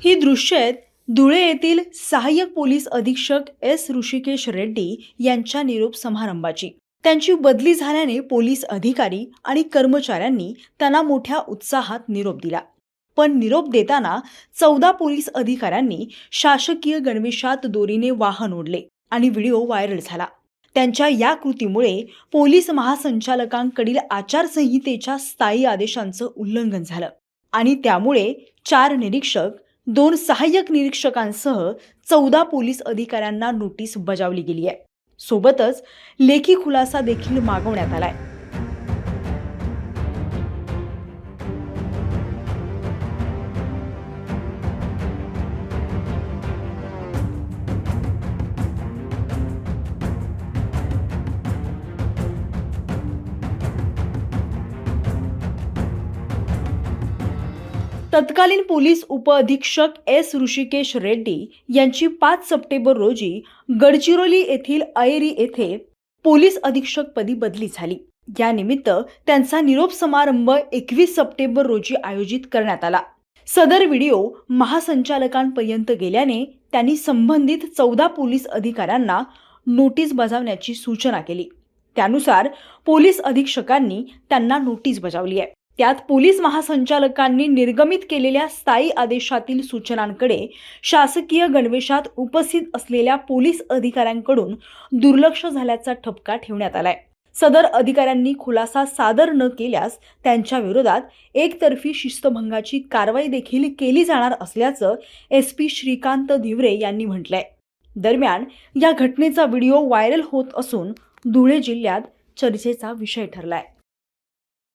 ही दृश्य आहेत धुळे येथील सहाय्यक पोलीस अधीक्षक एस ऋषिकेश रेड्डी यांच्या निरोप समारंभाची। त्यांची बदली झाल्याने पोलीस अधिकारी आणि कर्मचाऱ्यांनी त्यांना मोठ्या उत्साहात निरोप दिला। पण निरोप देताना 14 पोलीस अधिकाऱ्यांनी शासकीय गणवेशात दोरीने वाहन ओढले आणि व्हिडिओ व्हायरल झाला। त्यांच्या या कृतीमुळे पोलीस महासंचालकांकडील आचारसंहितेच्या स्थायी आदेशांचं उल्लंघन झालं आणि त्यामुळे 4 निरीक्षक 2 सहाय्यक निरीक्षकांसह 14 पोलीस अधिकाऱ्यांना नोटीस बजावली गेली आहे। सोबतच लेखी खुलासा देखील मागवण्यात आलाय। तत्कालीन पोलीस उपअधीक्षक एस ऋषिकेश रेड्डी यांची 5 सप्टेंबर रोजी गडचिरोली येथील अयरी येथे पोलीस अधीक्षक पदी बदली झाली। या निमित्त त्यांचा निरोप समारंभ 21 सप्टेंबर रोजी आयोजित करण्यात आला। सदर व्हिडिओ महासंचालकांपर्यंत गेल्याने त्यांनी संबंधित 14 पोलीस अधिकाऱ्यांना नोटीस बजावण्याची सूचना केली। त्यानुसार पोलीस अधीक्षकांनी त्यांना नोटीस बजावली आहे। त्यात पोलीस महासंचालकांनी निर्गमित केलेल्या स्थायी आदेशातील सूचनांकडे शासकीय गणवेशात उपस्थित असलेल्या पोलीस अधिकाऱ्यांकडून दुर्लक्ष झाल्याचा ठपका ठेवण्यात आलाय। सदर अधिकाऱ्यांनी खुलासा सादर न केल्यास त्यांच्या विरोधात एकतर्फी शिस्तभंगाची कारवाई देखील केली जाणार असल्याचं SP श्रीकांत धिवरे यांनी म्हटलंय। दरम्यान या घटनेचा व्हिडिओ व्हायरल होत असून धुळे जिल्ह्यात चर्चेचा विषय ठरलाय।